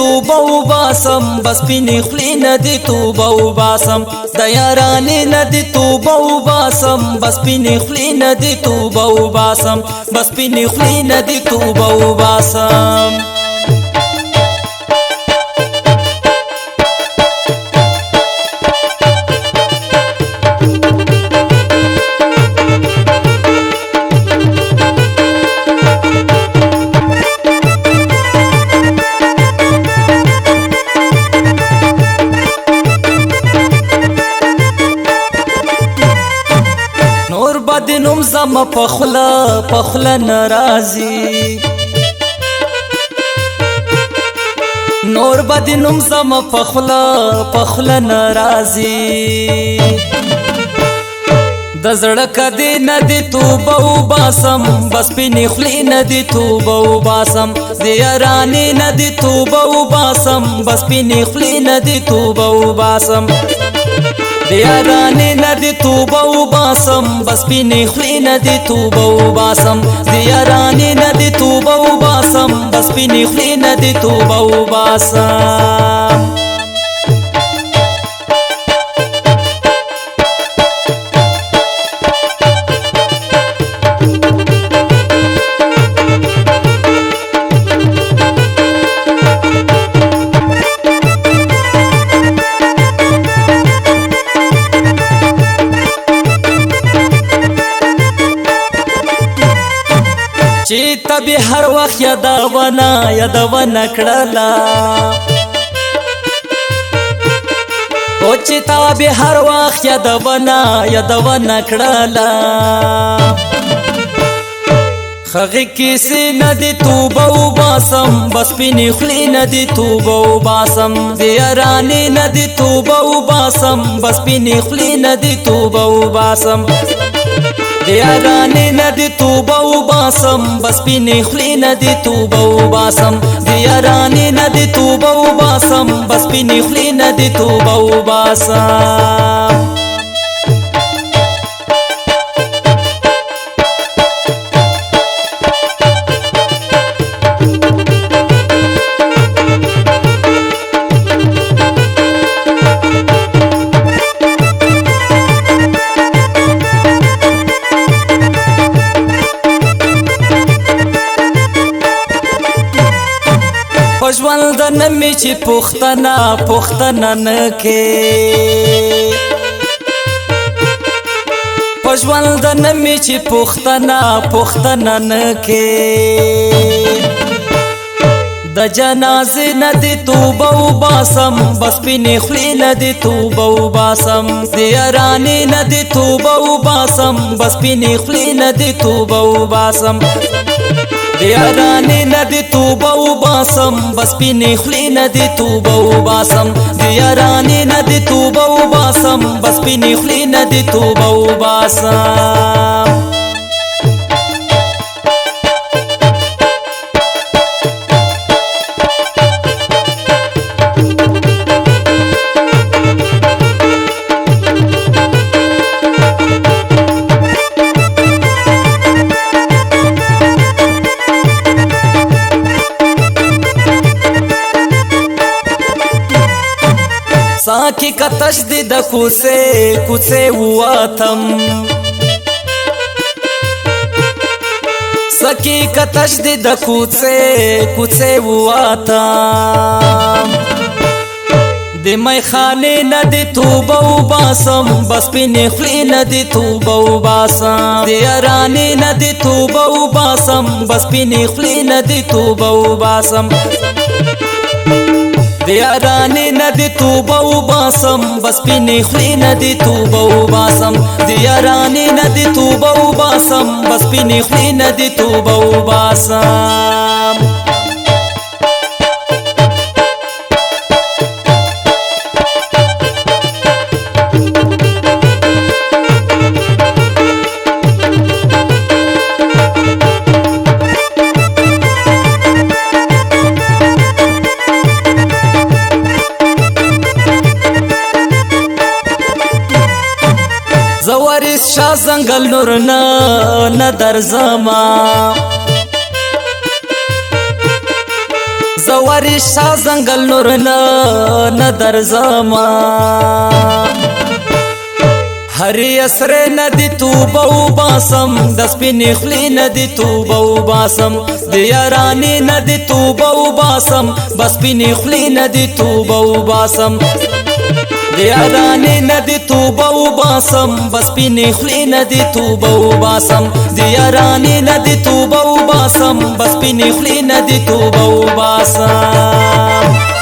توبه وباسم بس سپینې خولې نه دې توبه وباسم د یارانې نه دې توبه وباسم بس سپینې خولې نه دې توبه وباسم بس سپینې خولې نه دې توبه وباسم بدنوم زم پخلا ناراضی نور بدنوم زم پخلا ناراضی د زړه کدی نه دی توبه وباسم بس سپینې خولې نه دی توبه وباسم د یارانې نه دی توبه وباسم بس سپینې خولې نه دی توبه وباسم د یارانې نه دې توبه وباسم بس سپینې خولې نه دې توبه وباسم د یارانې نه دې توبه وباسم بس سپینې خولې نه دې توبه وباسم چې تبي هر وخت یادونه کړلا او چې تبي هر وخت یادونه کړلا خغه کیسې نه دي توبه وباسم بس سپینې خولې نه دي توبه وباسم د یارانې نه دي توبه وباسم بس سپینې خولې نه دي توبه وباسم د یارانې نه دې توبه وباسم بس سپینې خولې نه دې توبه وباسم د یارانې نه دې توبه وباسم بس سپینې خولې نه دې توبه وباسم ژوند نه می چې پوښتنه نه کې ژوند نه می چې پوښتنه نه کې د جنازې نه دې توبه وباسم بس سپینې خولې نه دې توبه وباسم د یارانې نه دې توبه وباسم بس سپینې خولې نه دې توبه وباسم د یارانې نه دې توبه وباسم بس سپینې خولې نه دې توبه وباسم د یارانې نه دې توبه وباسم بس سپینې خولې نه دې توبه وباسم ساکی کتش دی د کوڅې واتم سکی کتش دی د کوڅې واتم د میخانې نه دې توبه وباسم بس سپینې خولې نه دې توبه وباسم د یارانې نه دې توبه وباسم بس سپینې خولې نه دې توبه وباسم د یارانې نه دې توبه وباسم بس سپینې خولې نه دې توبه وباسم د یارانې نه دې توبه وباسم بس سپینې خولې نه دې توبه وباسم زوارس شاه زنګل نور نه درځما زواری شا زنگل نورنا ندر زما هری اسر ندی توبه و باسم دست پی نخلی ندی توبه و باسم دیارانی ندی توبه و باسم بس پی نخلی ندی توبه و باسم دیارانی ندی توبه و باسم بس پی نخلی ندی توبه و باسم دیارانی ندی توبه و باسم بس پی نخلی ندی توبه و باسم